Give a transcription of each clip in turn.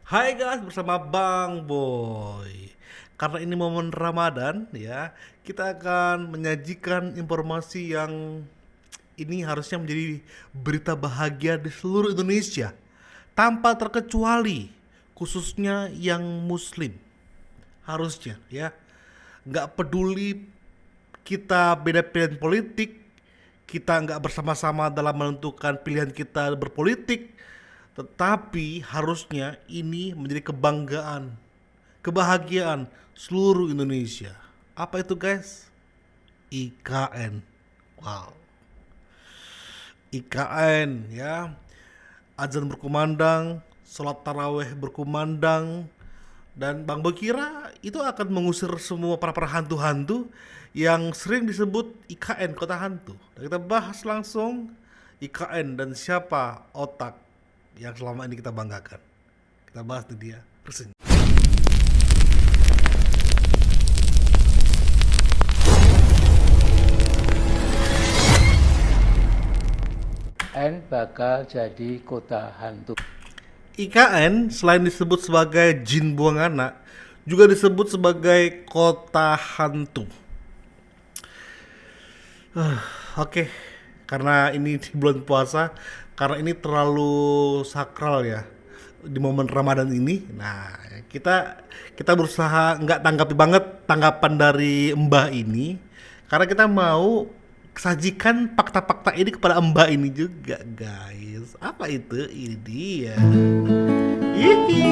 Hai guys, bersama Bang Boy. Karena ini momen Ramadan ya, kita akan menyajikan informasi yang ini harusnya menjadi berita bahagia di seluruh Indonesia tanpa terkecuali, khususnya yang muslim. Harusnya ya, nggak peduli kita beda pilihan politik, kita nggak bersama-sama dalam menentukan pilihan kita berpolitik, tetapi harusnya ini menjadi kebanggaan, kebahagiaan seluruh Indonesia. Apa itu guys? IKN. Wow. IKN ya. Azan berkumandang, sholat taraweh berkumandang, dan Bang Boy kira itu akan mengusir semua para hantu-hantu yang sering disebut IKN, kota hantu. Dan kita bahas langsung IKN dan siapa otak yang selama ini kita banggakan. Kita bahas nih dia. Persen. N bakal jadi kota hantu. IKN selain disebut sebagai jin buang anak, juga disebut sebagai kota hantu. Oke, karena ini di bulan puasa, karena ini terlalu sakral ya di momen Ramadan ini. Nah, kita berusaha nggak tanggapi banget tanggapan dari Mbah ini, karena kita mau sajikan fakta-fakta ini kepada Mbah ini juga, guys. Apa itu? Ini dia. Hihi.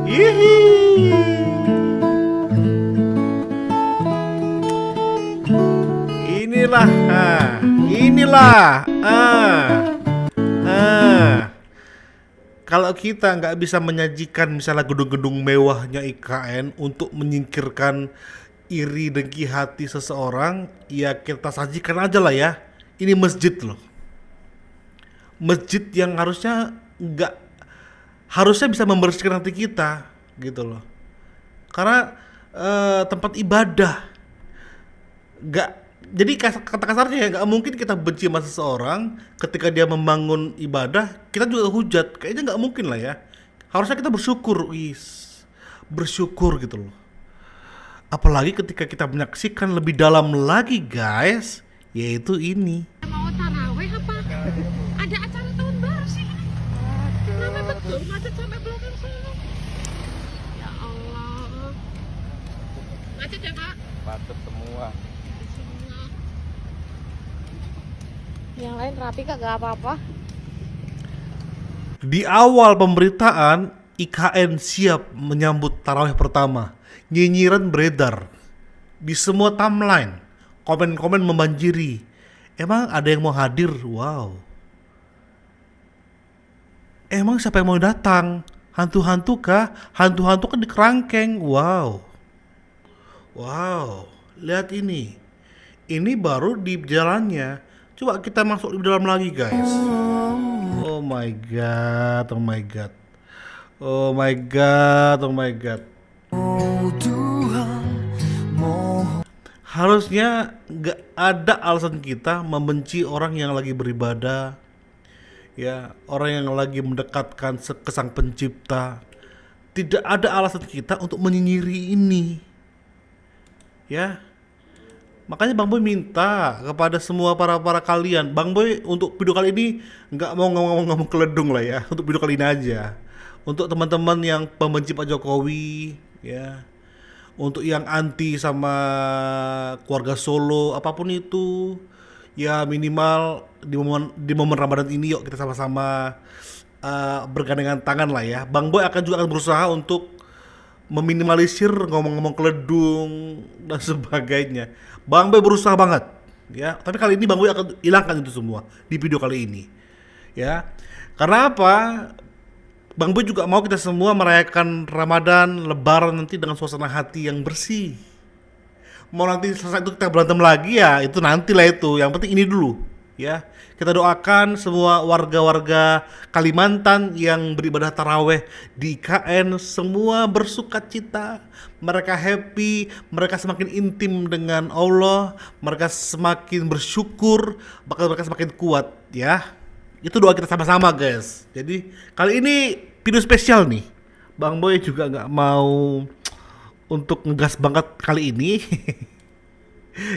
Hihi. Inilah. Kalau kita nggak bisa menyajikan misalnya gedung-gedung mewahnya IKN untuk menyingkirkan iri dengki hati seseorang, ya kita sajikan aja lah ya. Ini masjid loh. Masjid yang harusnya bisa membersihkan hati kita gitu loh. Karena tempat ibadah. Jadi kata kasarnya ya, nggak mungkin kita benci sama seseorang ketika dia membangun ibadah, kita juga hujat. Kayaknya nggak mungkin lah ya. Harusnya kita bersyukur gitu loh. Apalagi ketika kita menyaksikan lebih dalam lagi guys, yaitu ini. Mau taraweh apa? Ada acara tahun baru sih. Ramai betul, macet sampai belakang sana. Ya Allah. Macet ya Pak? Patut semua. Yang lain rapi kagak apa-apa. Di awal pemberitaan, IKN siap menyambut tarawih pertama. Nyinyiran beredar di semua timeline, komen-komen membanjiri. Emang ada yang mau hadir? Wow. Emang siapa yang mau datang? Hantu-hantu kah? Hantu-hantu kan di kerangkeng. Wow. Wow. Lihat ini. Ini baru di jalannya. Coba kita masuk di dalam lagi guys. Oh my god. Oh my god. Oh my god. Oh my god. Harusnya nggak ada alasan kita membenci orang yang lagi beribadah, ya, orang yang lagi mendekatkan ke Sang Pencipta. Tidak ada alasan kita untuk menyinyiri ini, ya. Makanya Bang Boy minta kepada semua para kalian, Bang Boy untuk video kali ini nggak mau ngomong keledung lah ya, untuk video kali ini aja. Untuk teman-teman yang pembenci Pak Jokowi, ya, untuk yang anti sama keluarga Solo, apapun itu, ya minimal di momen Ramadan ini yuk kita sama-sama bergandengan tangan lah ya. Bang Boy akan berusaha untuk meminimalisir ngomong-ngomong keledung dan sebagainya. Bang Boy berusaha banget, ya. Tapi kali ini Bang Boy akan hilangkan itu semua di video kali ini, ya. Karena apa? Bang Boy juga mau kita semua merayakan Ramadan, Lebaran nanti dengan suasana hati yang bersih. Mau nanti selesai itu kita berantem lagi ya, itu nantilah itu. Yang penting ini dulu, ya. Kita doakan semua warga-warga Kalimantan yang beribadah taraweh di IKN semua bersukacita, mereka happy, mereka semakin intim dengan Allah, mereka semakin bersyukur, bakal mereka semakin kuat, ya. Itu doa kita sama-sama guys. Jadi kali ini video spesial nih. Bang Boy juga nggak mau untuk ngegas banget kali ini.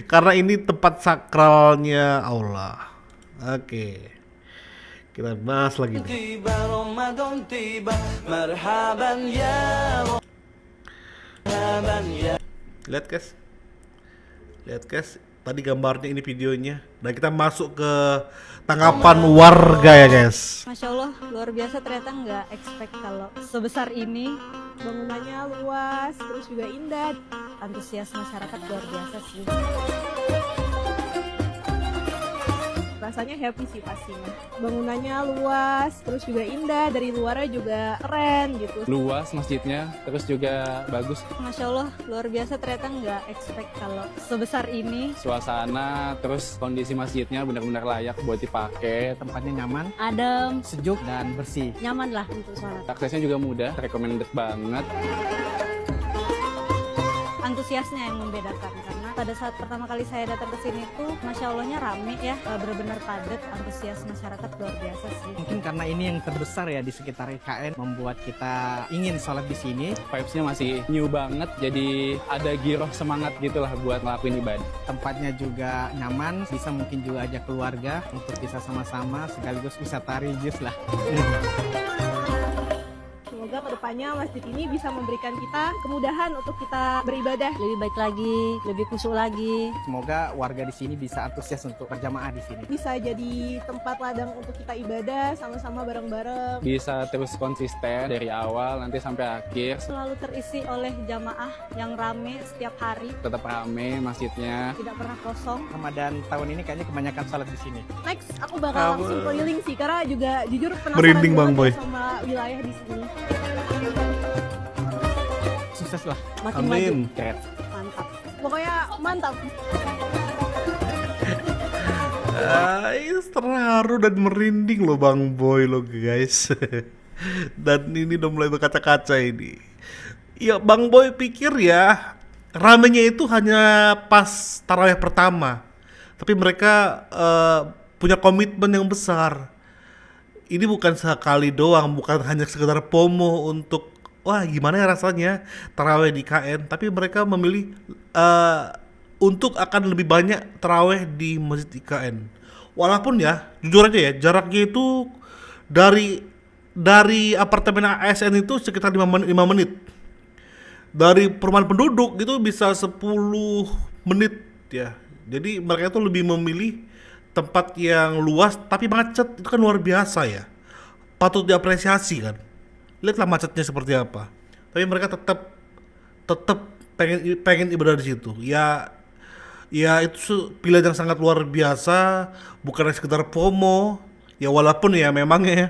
Karena ini tempat sakralnya Allah. Oke. Kita bahas lagi nih. Lihat guys. Tadi gambarnya, ini videonya. Dan kita masuk ke tanggapan warga ya guys. Masya Allah, luar biasa, ternyata nggak expect kalau sebesar ini. Bangunannya luas, terus juga indah. Antusias masyarakat luar biasa sih. Rasanya happy sih pastinya. Bangunannya luas, terus juga indah. Dari luarnya juga keren gitu. Luas masjidnya, terus juga bagus. Masya Allah, luar biasa, ternyata nggak expect kalau sebesar ini. Suasana, terus kondisi masjidnya benar-benar layak buat dipakai. Tempatnya nyaman, Adem, sejuk, dan bersih. nyaman lah untuk sholat. Aksesnya juga mudah, recommended banget. Antusiasnya yang membedakan, karena pada saat pertama kali saya datang ke sini tuh Masya Allahnya rame ya, benar-benar padat. Antusias masyarakat luar biasa sih. Mungkin karena ini yang terbesar ya di sekitar IKN, membuat kita ingin sholat di sini. Vibes-nya masih new banget, jadi ada giroh semangat gitulah buat ngelakuin ibadah. Tempatnya juga nyaman, bisa mungkin juga ajak keluarga untuk bisa sama-sama sekaligus wisata religius lah. Semoga kedepannya masjid ini bisa memberikan kita kemudahan untuk kita beribadah. Lebih baik lagi, lebih khusyuk lagi. Semoga warga di sini bisa antusias untuk berjamaah di sini. Bisa jadi tempat ladang untuk kita ibadah sama-sama bareng-bareng. Bisa terus konsisten dari awal nanti sampai akhir. Selalu terisi oleh jamaah yang rame setiap hari, Tetap rame masjidnya. tidak pernah kosong. Ramadan tahun ini kayaknya kebanyakan sholat di sini. Next, aku bakal langsung keliling sih karena juga jujur penasaran Merinding, Bang banget Boy. sama wilayah di sini. Sukses lah. Makin maju, Amin. Keren. mantap. Pokoknya mantap. Terharu dan merinding loh Bang Boy lo guys. Dan ini udah mulai berkaca-kaca ini. Ya Bang Boy pikir ya ramenya itu hanya pas tarawih pertama. Tapi mereka punya komitmen yang besar. Ini bukan sekali doang, bukan hanya sekedar FOMO untuk wah gimana ya rasanya tarawih di KN, tapi mereka memilih untuk akan lebih banyak tarawih di masjid IKN. Walaupun ya jujur aja ya jaraknya itu dari apartemen ASN itu sekitar 5 menit. Dari perumahan penduduk itu bisa 10 menit ya. Jadi mereka itu lebih memilih tempat yang luas tapi macet, itu kan luar biasa ya. Patut diapresiasi kan. Lihatlah macetnya seperti apa. Tapi mereka tetap pengen ibadah di situ. Ya itu pilihan yang sangat luar biasa, bukan sekedar FOMO. Ya walaupun ya memangnya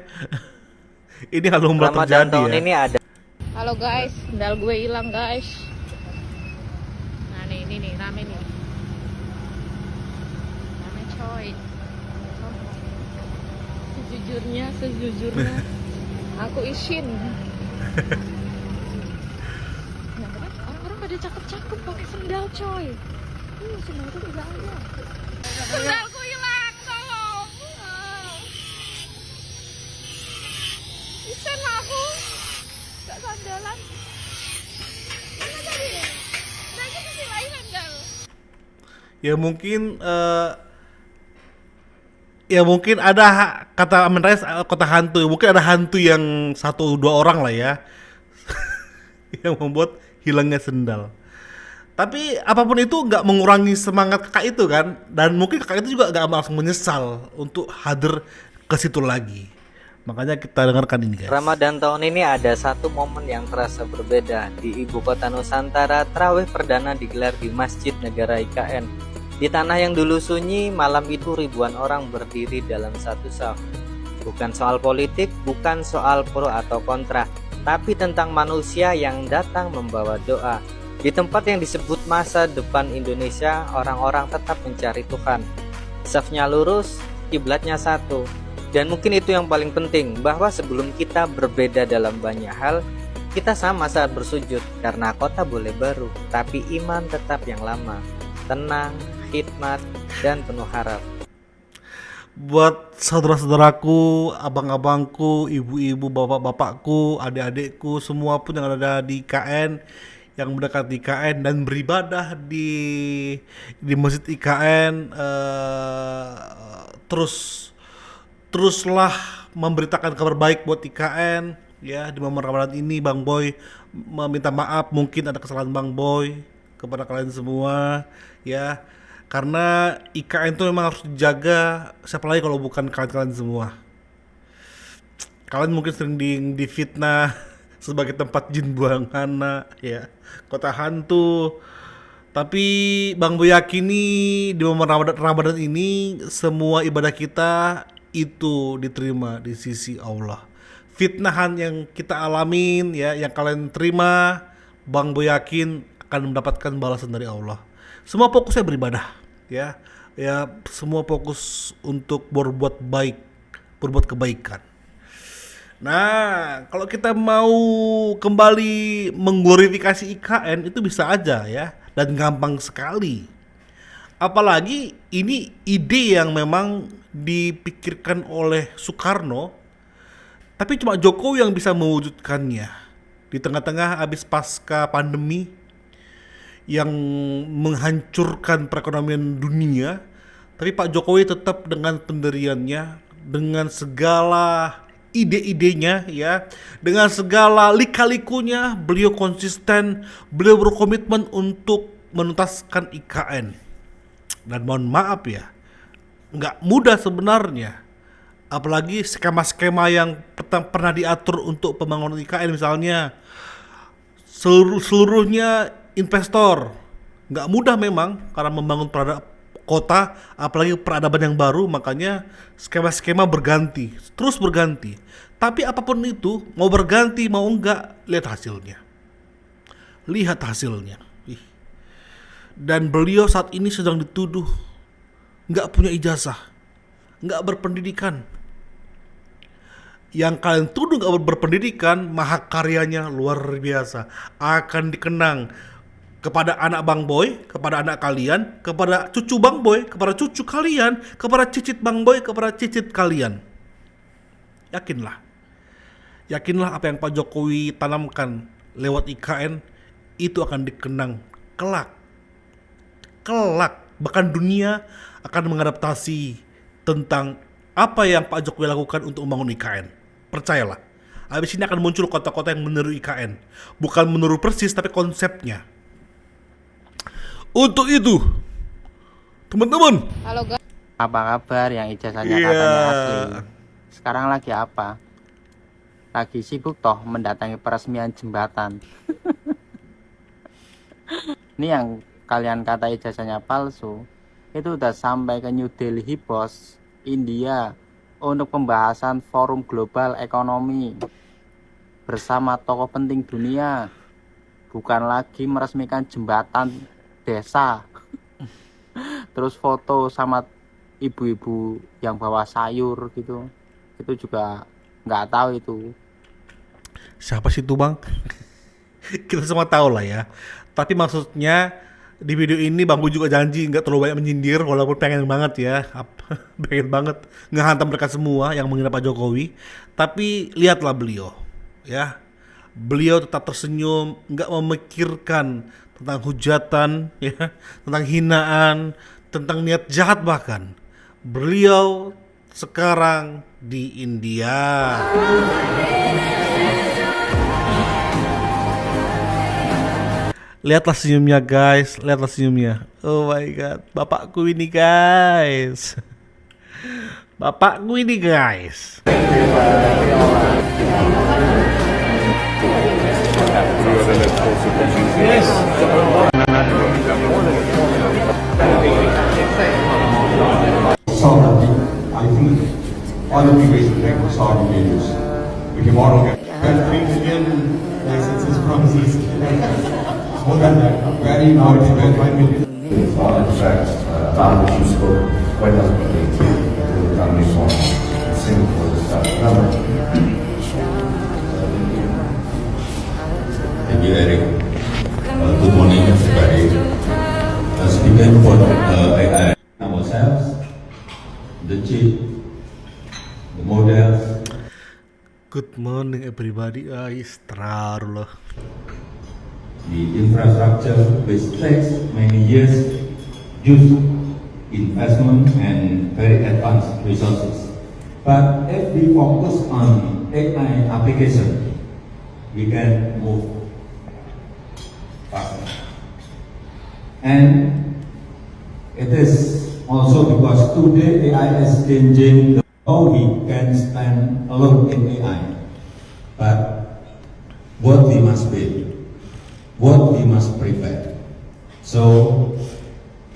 ini hal lumrah terjadi tahun ya. ini ada. Halo guys, sendal gue hilang guys. Nah ini nih, rame nih. Rame coy. Sejujurnya, aku isin. Nah, kan orang-orang pada cakep-cakep pakai sendal coy. Sendal itu juga ada. Sendalku hilang, tolong. Isin aku. Gak sandalan. Mana tadi? Nah, itu masih lain sandal. Ya mungkin ada kata Amin Rais kota hantu. Mungkin ada hantu yang 1-2 orang lah ya yang membuat hilangnya sendal. Tapi apapun itu nggak mengurangi semangat kakak itu kan. Dan mungkin kakak itu juga nggak langsung menyesal untuk hadir ke situ lagi. Makanya kita dengarkan ini guys. Ramadan tahun ini ada satu momen yang terasa berbeda. Di ibu kota Nusantara, tarawih perdana digelar di Masjid Negara IKN. Di tanah yang dulu sunyi, malam itu ribuan orang berdiri dalam satu saf. Bukan soal politik, bukan soal pro atau kontra, tapi tentang manusia yang datang membawa doa. Di tempat yang disebut masa depan Indonesia, orang-orang tetap mencari Tuhan. Safnya lurus, kiblatnya satu. Dan mungkin itu yang paling penting, bahwa sebelum kita berbeda dalam banyak hal, kita sama saat bersujud, karena kota boleh baru, tapi iman tetap yang lama. Tenang, khidmat, dan penuh harap. buat saudara-saudaraku, abang-abangku, ibu-ibu, bapak-bapakku, adik-adikku, semua pun yang ada di IKN, yang mendekati IKN dan beribadah di masjid IKN, teruslah memberitakan kabar baik buat IKN ya di momen Ramadan ini. Bang Boy meminta maaf mungkin ada kesalahan Bang Boy kepada kalian semua ya. Karena IKN itu memang harus dijaga, siapa lagi kalau bukan kalian semua. Kalian mungkin sering difitnah sebagai tempat jin buang anak ya, kota hantu. Tapi Bang Boy yakini di momen Ramadan ini semua ibadah kita itu diterima di sisi Allah. Fitnahan yang kita alamin ya, yang kalian terima, Bang Boy yakin akan mendapatkan balasan dari Allah. Semua fokusnya beribadah ya, semua fokus untuk berbuat baik, berbuat kebaikan. Nah, kalau kita mau kembali mengglorifikasi IKN itu bisa aja ya, dan gampang sekali. Apalagi ini ide yang memang dipikirkan oleh Soekarno, tapi cuma Jokowi yang bisa mewujudkannya. Di tengah-tengah habis pasca pandemi yang menghancurkan perekonomian dunia, tapi Pak Jokowi tetap dengan pendiriannya, dengan segala ide-idenya ya, dengan segala lika-likunya, beliau konsisten, beliau berkomitmen untuk menuntaskan IKN. Dan mohon maaf ya, nggak mudah sebenarnya, apalagi skema-skema yang pernah diatur untuk pembangunan IKN misalnya, seluruhnya investor. Nggak mudah memang karena membangun kota, apalagi peradaban yang baru, makanya skema-skema berganti, terus berganti. Tapi apapun itu, mau berganti mau enggak, lihat hasilnya. Lihat hasilnya. Dan beliau saat ini sedang dituduh nggak punya ijazah, nggak berpendidikan. Yang kalian tuduh nggak berpendidikan, mahakaryanya luar biasa, akan dikenang kepada anak Bang Boy, kepada anak kalian, kepada cucu Bang Boy, kepada cucu kalian, kepada cicit Bang Boy, kepada cicit kalian. Yakinlah apa yang Pak Jokowi tanamkan lewat IKN itu akan dikenang kelak. Bahkan dunia akan mengadaptasi tentang apa yang Pak Jokowi lakukan untuk membangun IKN. Percayalah, habis ini akan muncul kota-kota yang meniru IKN. Bukan meniru persis, tapi konsepnya. Untuk itu, teman-teman, Halo guys. Apa kabar yang ijazahnya katanya asli? Sekarang lagi apa? Lagi sibuk toh mendatangi peresmian jembatan. Ini yang kalian kata ijazahnya palsu, itu udah sampai ke New Delhi bos, India, untuk pembahasan forum global ekonomi bersama tokoh penting dunia. Bukan lagi meresmikan jembatan desa, terus foto sama ibu-ibu yang bawa sayur gitu, itu juga nggak tahu itu siapa sih itu Bang. Kita semua tahu lah ya. Tapi maksudnya di video ini Bang Boy juga janji nggak terlalu banyak menyindir, walaupun pengen banget ya, pengen banget ngehantam mereka semua yang menghina Pak Jokowi. Tapi lihatlah beliau ya, beliau tetap tersenyum, nggak memikirkan tentang hujatan ya, tentang hinaan, tentang niat jahat. Bahkan beliau sekarang di India. Lihatlah senyumnya guys, lihatlah senyumnya. Oh my god, bapakku ini guys. Bapakku ini guys. Sovereignty, I think all the people should take the sovereign values. We can model it. 3 million licenses from CC. More than that, very now it's 5 million. It's all in fact about which you spoke quite eloquently to the economy forum in Singapore this past November. Thank you, Eric. Good morning, everybody. Speaking for ourselves, the chip, the models. Good morning everybody. Terlalu loh. The infrastructure which takes many years, huge investment and very advanced resources. But if we focus on AI application, we can move faster. And it is also because today AI is changing how we can stand alone in AI. But what we must build, what we must prepare. So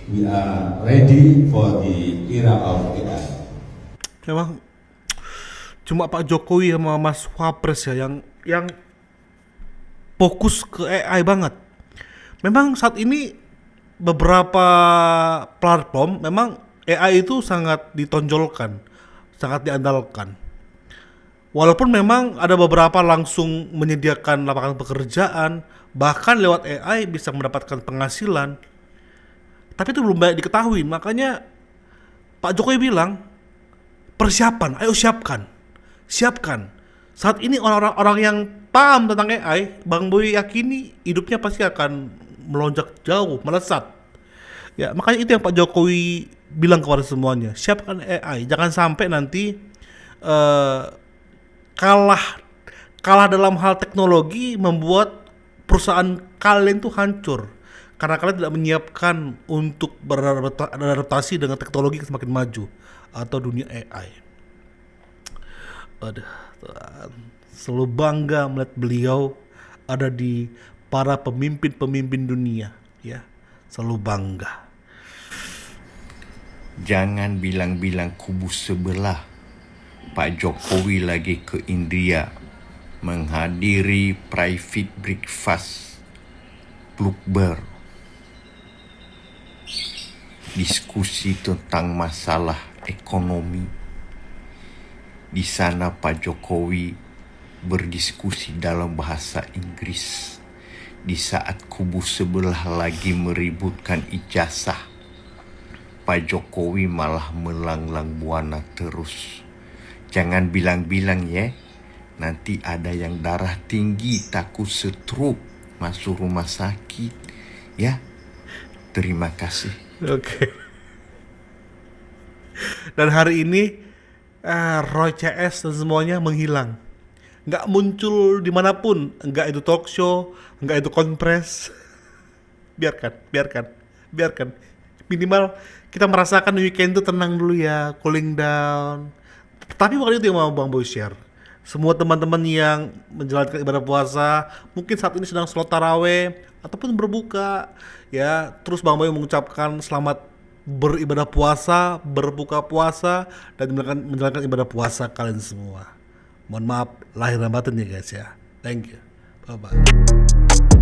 we are ready for the era of AI. Memang cuma Pak Jokowi sama Mas Wapres ya yang fokus ke AI banget. Memang saat ini beberapa platform memang AI itu sangat ditonjolkan, sangat diandalkan. Walaupun memang ada beberapa langsung menyediakan lapangan pekerjaan, bahkan lewat AI bisa mendapatkan penghasilan. Tapi itu belum banyak diketahui, makanya Pak Jokowi bilang, persiapan, ayo siapkan. Saat ini orang-orang yang paham tentang AI, Bang Boy yakini hidupnya pasti akan melonjak jauh, melesat. Ya, makanya itu yang Pak Jokowi bilang kepada semuanya, siapkan AI, jangan sampai nanti kalah dalam hal teknologi membuat perusahaan kalian tuh hancur karena kalian tidak menyiapkan untuk beradaptasi dengan teknologi yang semakin maju atau dunia AI. Aduh, Tuhan. Selalu bangga melihat beliau ada di para pemimpin dunia, ya. Selalu bangga. Jangan bilang-bilang kubu sebelah. Pak Jokowi lagi ke India menghadiri private breakfast Bloomberg. Diskusi tentang masalah ekonomi. Di sana Pak Jokowi berdiskusi dalam bahasa Inggris. Di saat kubu sebelah lagi meributkan ijazah, Pak Jokowi malah melanglang buana terus. Jangan bilang-bilang ya, nanti ada yang darah tinggi takut stroke masuk rumah sakit. Ya, terima kasih. Oke. Dan hari ini Roy CS dan semuanya menghilang, nggak muncul dimanapun, nggak itu talk show, nggak itu konpres. biarkan. Minimal kita merasakan weekend itu tenang dulu ya, cooling down. Tapi bukan itu yang mau Bang Boy share. Semua teman-teman yang menjalankan ibadah puasa, mungkin saat ini sedang sholat taraweh ataupun berbuka, ya. Terus Bang Boy mengucapkan selamat beribadah puasa, berbuka puasa, dan menjalankan ibadah puasa kalian semua. Mohon maaf lahir dan batin ya guys ya. Thank you. Bye bye.